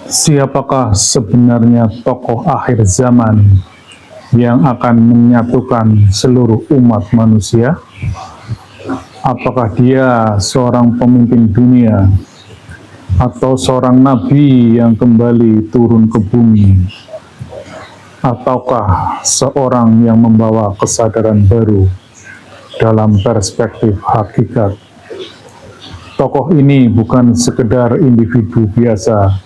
Siapakah sebenarnya tokoh akhir zaman yang akan menyatukan seluruh umat manusia? Apakah dia seorang pemimpin dunia atau seorang nabi yang kembali turun ke bumi? Ataukah seorang yang membawa kesadaran baru dalam perspektif hakikat? Tokoh ini bukan sekedar individu biasa,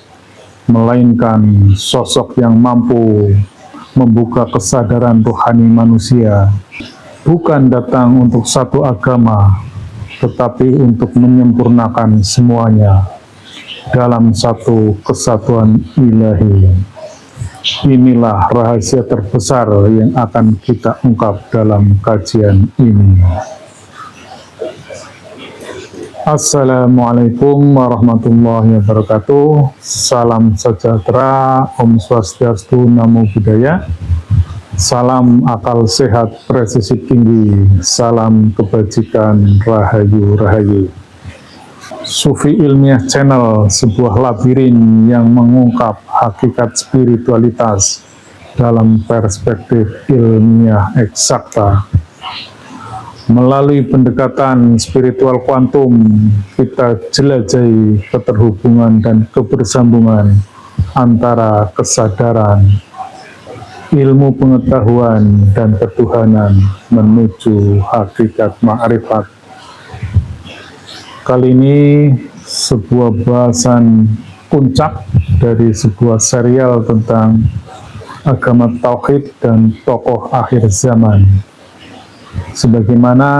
melainkan sosok yang mampu membuka kesadaran rohani manusia, bukan datang untuk satu agama, tetapi untuk menyempurnakan semuanya dalam satu kesatuan ilahi. Inilah rahasia terbesar yang akan kita ungkap dalam kajian ini. Assalamualaikum warahmatullahi wabarakatuh. Salam sejahtera, Om Swastiastu, Namo Buddhaya. Salam akal sehat, presisi tinggi. Salam kebajikan, rahayu rahayu. Sufi Ilmiah Channel, sebuah labirin yang mengungkap hakikat spiritualitas dalam perspektif ilmiah eksakta. Melalui pendekatan spiritual kuantum, kita jelajahi keterhubungan dan kebersambungan antara kesadaran, ilmu pengetahuan, dan ketuhanan menuju hakikat ma'rifat. Kali ini sebuah bahasan puncak dari sebuah serial tentang agama tauhid dan tokoh akhir zaman. Sebagaimana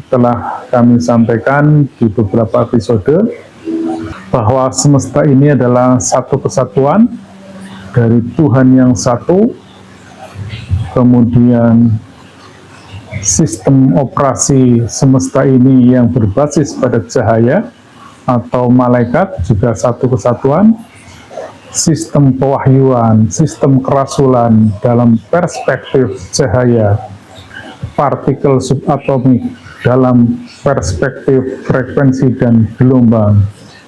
telah kami sampaikan di beberapa episode, bahwa semesta ini adalah satu kesatuan dari Tuhan yang satu, kemudian sistem operasi semesta ini yang berbasis pada cahaya atau malaikat juga satu kesatuan, sistem pewahyuan, sistem kerasulan dalam perspektif cahaya, partikel subatomik dalam perspektif frekuensi dan gelombang,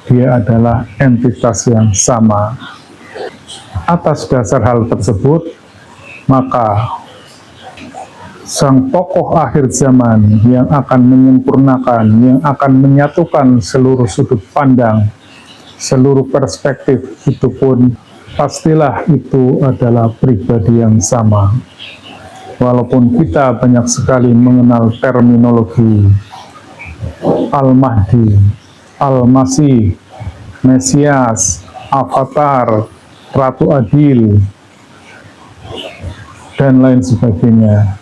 dia adalah entitas yang sama. Atas dasar hal tersebut, maka sang tokoh akhir zaman yang akan menyempurnakan, yang akan menyatukan seluruh sudut pandang, seluruh perspektif, itu pun pastilah itu adalah pribadi yang sama. Walaupun kita banyak sekali mengenal terminologi Al-Mahdi, Al-Masih, Mesias, Avatar, Ratu Adil, dan lain sebagainya.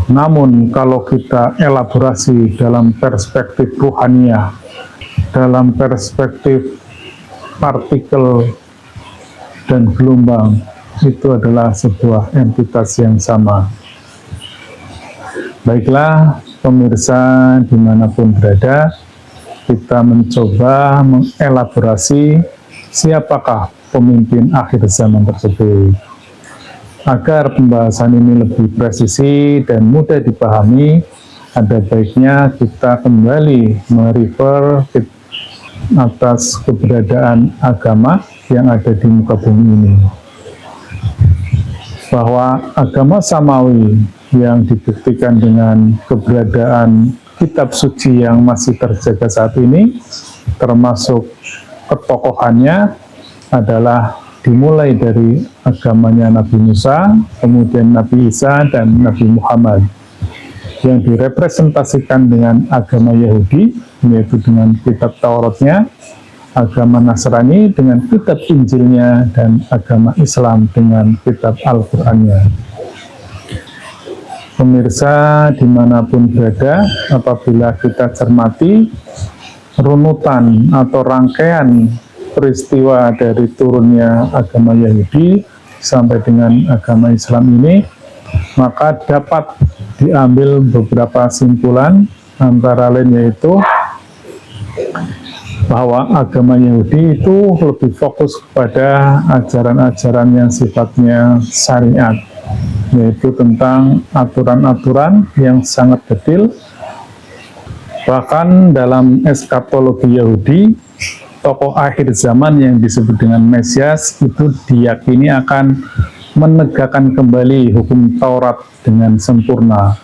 Namun kalau kita elaborasi dalam perspektif ruhaniyah, dalam perspektif partikel dan gelombang, itu adalah sebuah entitas yang sama. Baiklah pemirsa dimanapun berada, kita mencoba mengelaborasi siapakah pemimpin akhir zaman tersebut. Agar pembahasan ini lebih presisi dan mudah dipahami, ada baiknya kita kembali merefer atas keberadaan agama yang ada di muka bumi ini. Bahwa agama samawi yang dibuktikan dengan keberadaan kitab suci yang masih terjaga saat ini, termasuk ketokohannya, adalah dimulai dari agamanya Nabi Musa, kemudian Nabi Isa, dan Nabi Muhammad, yang direpresentasikan dengan agama Yahudi, yaitu dengan kitab Tauratnya, agama Nasrani dengan kitab Injilnya, dan agama Islam dengan kitab Al-Qur'annya. Pemirsa dimanapun berada, apabila kita cermati runutan atau rangkaian peristiwa dari turunnya agama Yahudi sampai dengan agama Islam ini, maka dapat diambil beberapa simpulan, antara lain yaitu bahwa agama Yahudi itu lebih fokus kepada ajaran-ajaran yang sifatnya syariat, yaitu tentang aturan-aturan yang sangat detail. Bahkan dalam eskatologi Yahudi, tokoh akhir zaman yang disebut dengan Mesias itu diyakini akan menegakkan kembali hukum Taurat dengan sempurna,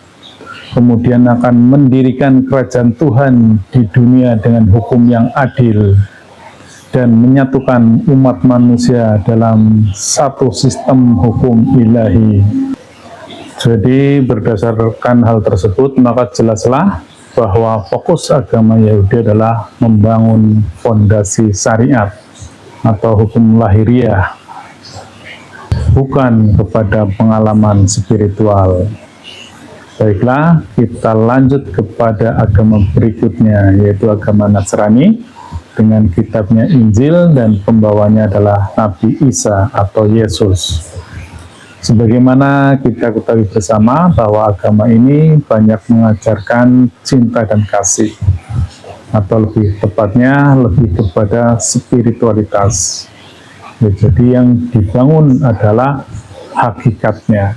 kemudian akan mendirikan kerajaan Tuhan di dunia dengan hukum yang adil, dan menyatukan umat manusia dalam satu sistem hukum ilahi. Jadi berdasarkan hal tersebut, maka jelaslah bahwa fokus agama Yahudi adalah membangun fondasi syariat atau hukum lahiriah, bukan kepada pengalaman spiritual. Baiklah, kita lanjut kepada agama berikutnya, yaitu agama Nasrani, dengan kitabnya Injil dan pembawanya adalah Nabi Isa atau Yesus. Sebagaimana kita ketahui bersama bahwa agama ini banyak mengajarkan cinta dan kasih, atau lebih tepatnya lebih kepada spiritualitas. Ya, jadi yang dibangun adalah hakikatnya.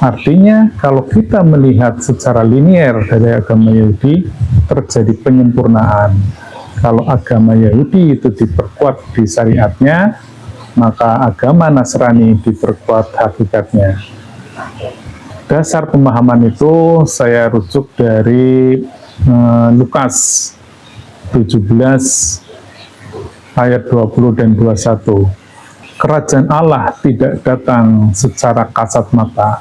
Artinya kalau kita melihat secara linier dari agama Yahudi, terjadi penyempurnaan. Kalau agama Yahudi itu diperkuat di syariatnya, maka agama Nasrani diperkuat hakikatnya. Dasar pemahaman itu saya rujuk dari Lukas 17 ayat 20 dan 21. Kerajaan Allah tidak datang secara kasat mata.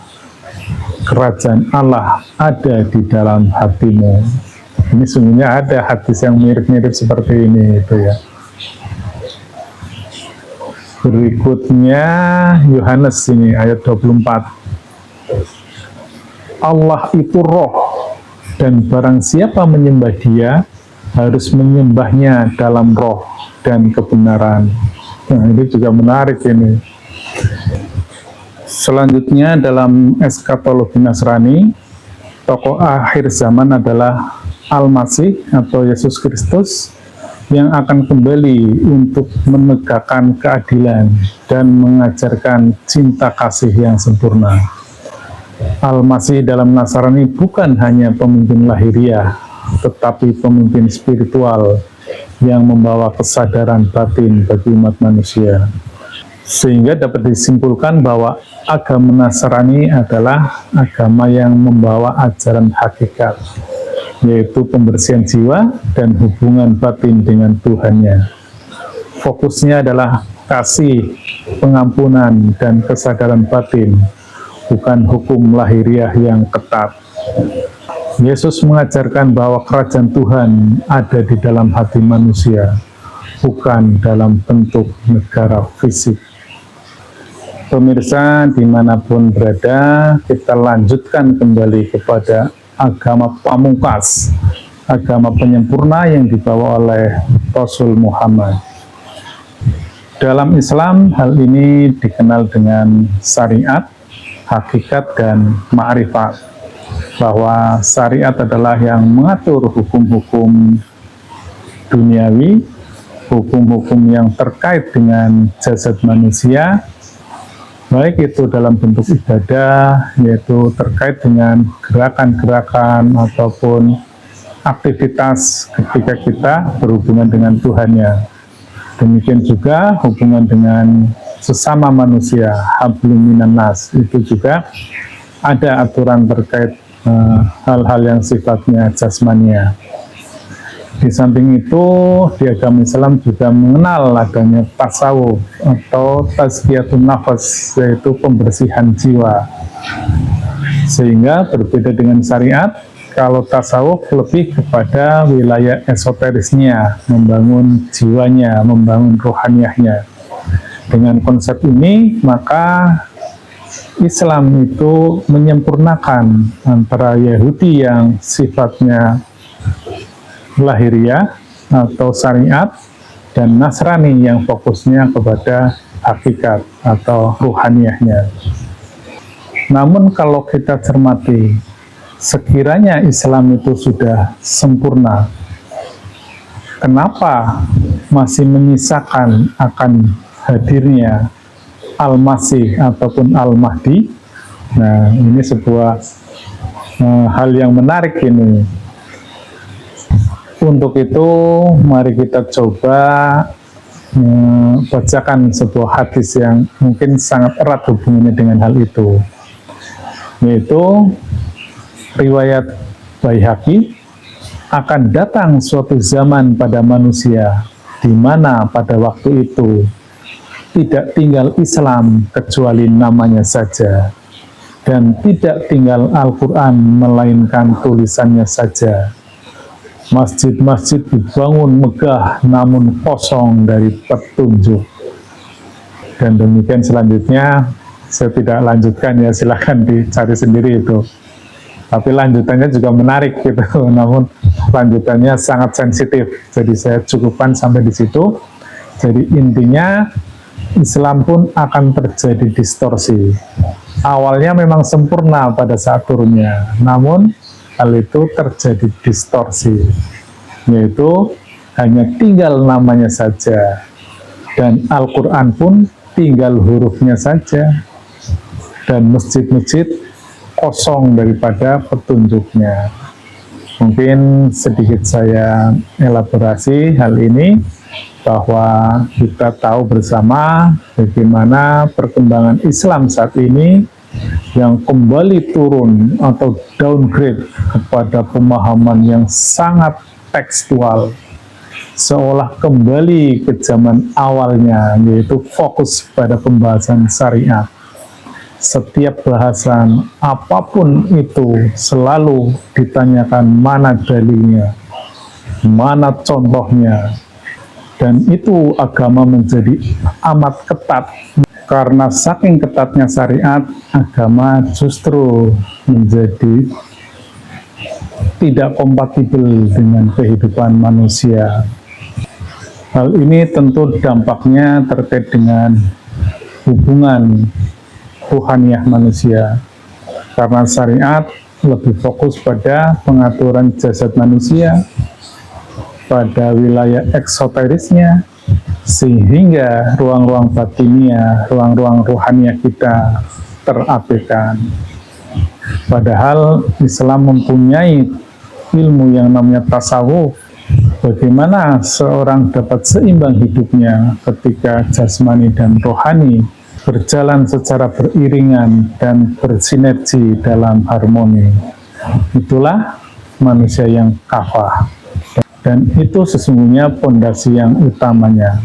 Kerajaan Allah ada di dalam hatimu. Ini sungguhnya ada hadis yang mirip-mirip seperti ini itu ya. Berikutnya Yohanes ini ayat 24. Allah itu roh, dan barang siapa menyembah Dia harus menyembahnya dalam roh dan kebenaran. Nah, ini juga menarik ini. Selanjutnya dalam eskatologi Nasrani, tokoh akhir zaman adalah Al-Masih atau Yesus Kristus, yang akan kembali untuk menegakkan keadilan dan mengajarkan cinta kasih yang sempurna. Al-Masih dalam Nasrani bukan hanya pemimpin lahiriah, tetapi pemimpin spiritual yang membawa kesadaran batin bagi umat manusia. Sehingga dapat disimpulkan bahwa agama Nasrani adalah agama yang membawa ajaran hakikat, yaitu pembersihan jiwa dan hubungan batin dengan Tuhannya. Fokusnya adalah kasih, pengampunan, dan kesadaran batin, bukan hukum lahiriah yang ketat. Yesus mengajarkan bahwa kerajaan Tuhan ada di dalam hati manusia, bukan dalam bentuk negara fisik. Pemirsa dimanapun berada, kita lanjutkan kembali kepada agama pamungkas, agama penyempurna yang dibawa oleh Rasul Muhammad. Dalam Islam, hal ini dikenal dengan syariat, hakikat, dan ma'rifat. Bahwa syariat adalah yang mengatur hukum-hukum duniawi, hukum-hukum yang terkait dengan jasad manusia, baik itu dalam bentuk ibadah, yaitu terkait dengan gerakan-gerakan ataupun aktivitas ketika kita berhubungan dengan Tuhannya. Demikian juga hubungan dengan sesama manusia, hablum minan nas, itu juga ada aturan terkait hal-hal yang sifatnya jasmania. Di samping itu, di agama Islam juga mengenal adanya tasawuf atau tazkiyatun nafas, yaitu pembersihan jiwa. Sehingga berbeda dengan syariat, kalau tasawuf lebih kepada wilayah esoterisnya, membangun jiwanya, membangun rohaniahnya. Dengan konsep ini, maka Islam itu menyempurnakan antara Yahudi yang sifatnya lahiriah atau syariat, dan Nasrani yang fokusnya kepada hakikat atau ruhaniahnya. Namun kalau kita cermati, sekiranya Islam itu sudah sempurna, kenapa masih menyisakan akan hadirnya Al-Masih ataupun Al-Mahdi? Nah, ini sebuah hal yang menarik ini. Untuk itu, mari kita coba bacakan sebuah hadis yang mungkin sangat erat hubungannya dengan hal itu, yaitu riwayat Baihaqi, akan datang suatu zaman pada manusia di mana pada waktu itu tidak tinggal Islam kecuali namanya saja, dan tidak tinggal Al-Quran melainkan tulisannya saja. Masjid-masjid dibangun megah namun kosong dari petunjuk. Dan demikian selanjutnya, saya tidak lanjutkan ya, silakan dicari sendiri itu. Tapi lanjutannya juga menarik gitu, namun lanjutannya sangat sensitif. Jadi saya cukupkan sampai di situ. Jadi intinya Islam pun akan terjadi distorsi. Awalnya memang sempurna pada saat turunnya, namun hal itu terjadi distorsi, yaitu hanya tinggal namanya saja, dan Al-Quran pun tinggal hurufnya saja, dan masjid-masjid kosong daripada petunjuknya. Mungkin sedikit saya elaborasi hal ini, bahwa kita tahu bersama bagaimana perkembangan Islam saat ini yang kembali turun atau downgrade kepada pemahaman yang sangat tekstual, seolah kembali ke zaman awalnya, yaitu fokus pada pembahasan syariat. Setiap bahasan apapun itu selalu ditanyakan mana dalilnya, mana contohnya, dan itu agama menjadi amat ketat. Karena saking ketatnya syariat, agama justru menjadi tidak kompatibel dengan kehidupan manusia. Hal ini tentu dampaknya terkait dengan hubungan ruhaniyah manusia. Karena syariat lebih fokus pada pengaturan jasad manusia, pada wilayah eksoterisnya, sehingga ruang-ruang batinia, ruang-ruang rohaniah kita terabaikan. Padahal Islam mempunyai ilmu yang namanya tasawuf, bagaimana seorang dapat seimbang hidupnya ketika jasmani dan rohani berjalan secara beriringan dan bersinergi dalam harmoni. Itulah manusia yang kafah. Dan itu sesungguhnya pondasi yang utamanya.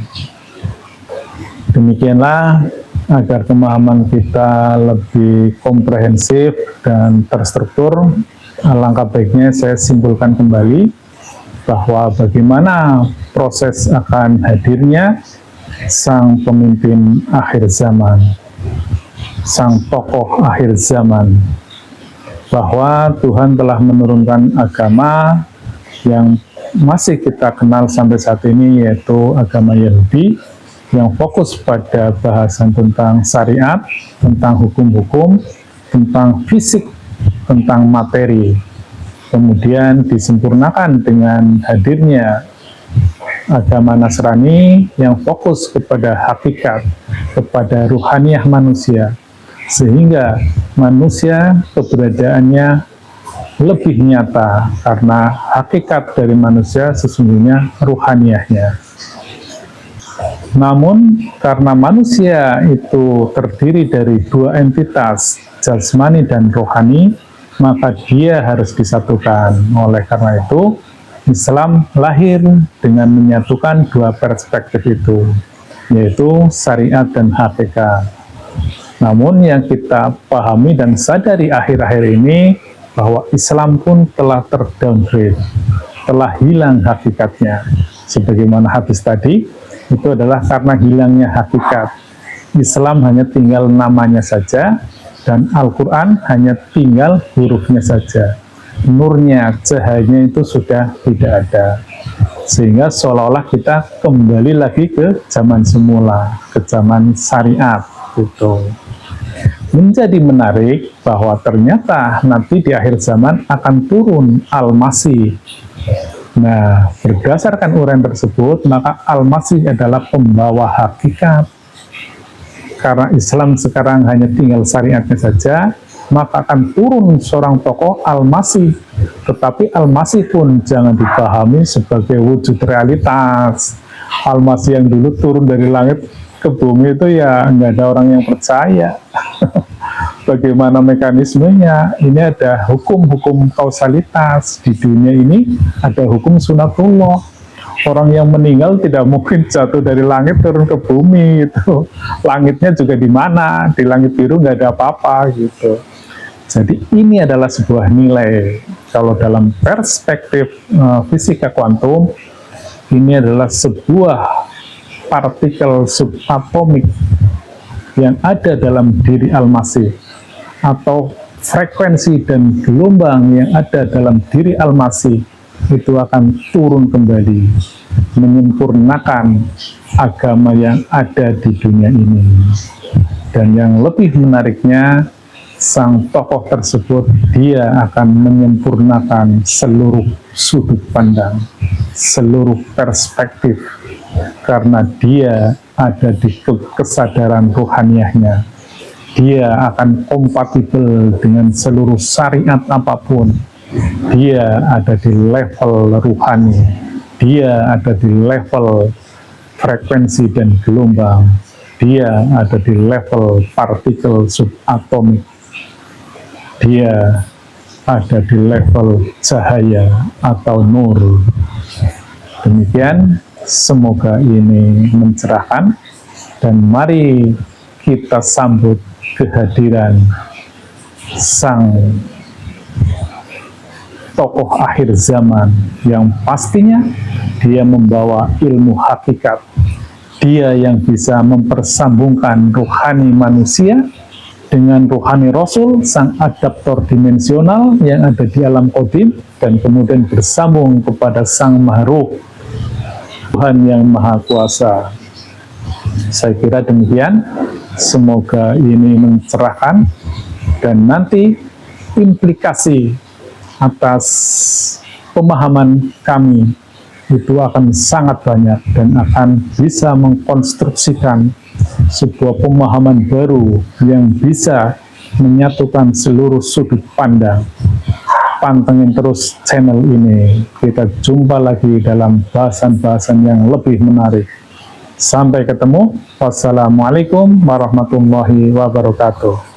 Demikianlah, agar pemahaman kita lebih komprehensif dan terstruktur, alangkah baiknya saya simpulkan kembali bahwa bagaimana proses akan hadirnya sang pemimpin akhir zaman, sang tokoh akhir zaman, bahwa Tuhan telah menurunkan agama yang masih kita kenal sampai saat ini, yaitu agama Yahudi, yang fokus pada bahasan tentang syariat, tentang hukum-hukum, tentang fisik, tentang materi. Kemudian disempurnakan dengan hadirnya agama Nasrani yang fokus kepada hakikat, kepada ruhaniyah manusia, sehingga manusia keberadaannya lebih nyata karena hakikat dari manusia sesungguhnya ruhaniyahnya. Namun karena manusia itu terdiri dari dua entitas, jasmani dan rohani, maka dia harus disatukan. Oleh karena itu, Islam lahir dengan menyatukan dua perspektif itu, yaitu syariat dan hakikat. Namun yang kita pahami dan sadari akhir-akhir ini, bahwa Islam pun telah terdowngrade, telah hilang hakikatnya. Sebagaimana hadis tadi, itu adalah karena hilangnya hakikat. Islam hanya tinggal namanya saja, dan Al-Quran hanya tinggal hurufnya saja. Nurnya, cahayanya itu sudah tidak ada. Sehingga seolah-olah kita kembali lagi ke zaman semula, ke zaman syariat. Gitu. Menjadi menarik bahwa ternyata nanti di akhir zaman akan turun Al-Masih. Nah, berdasarkan uraian tersebut, maka Al-Masih adalah pembawa hakikat. Karena Islam sekarang hanya tinggal syariatnya saja, maka akan turun seorang tokoh Al-Masih. Tetapi Al-Masih pun jangan dipahami sebagai wujud realitas. Al-Masih yang dulu turun dari langit ke bumi itu ya nggak ada orang yang percaya. Bagaimana mekanismenya? Ini ada hukum-hukum kausalitas. Di dunia ini ada hukum sunatullah. Orang yang meninggal tidak mungkin jatuh dari langit turun ke bumi gitu. Langitnya juga di mana? Di langit biru nggak ada apa-apa gitu. Jadi ini adalah sebuah nilai. Kalau dalam perspektif fisika kuantum, ini adalah sebuah partikel subatomik yang ada dalam diri Al-Masih, atau frekuensi dan gelombang yang ada dalam diri Al-Masih itu akan turun kembali, menyempurnakan agama yang ada di dunia ini. Dan yang lebih menariknya, sang tokoh tersebut dia akan menyempurnakan seluruh sudut pandang, seluruh perspektif, karena dia ada di kesadaran rohaniahnya. Dia akan kompatibel dengan seluruh syariat apapun. Dia ada di level ruhani, dia ada di level frekuensi dan gelombang, dia ada di level partikel subatomik, dia ada di level cahaya atau nur. Demikian, semoga ini mencerahkan, dan mari kita sambut kehadiran sang tokoh akhir zaman yang pastinya dia membawa ilmu hakikat. Dia yang bisa mempersambungkan rohani manusia dengan rohani Rasul, sang adaptor dimensional yang ada di alam qadim, dan kemudian bersambung kepada sang Maharuh, Tuhan yang Maha Kuasa. Saya kira demikian. Semoga ini mencerahkan, dan nanti implikasi atas pemahaman kami itu akan sangat banyak dan akan bisa mengkonstruksikan sebuah pemahaman baru yang bisa menyatukan seluruh sudut pandang. Pantengin terus channel ini. Kita jumpa lagi dalam bahasan-bahasan yang lebih menarik. Sampai ketemu. Wassalamualaikum warahmatullahi wabarakatuh.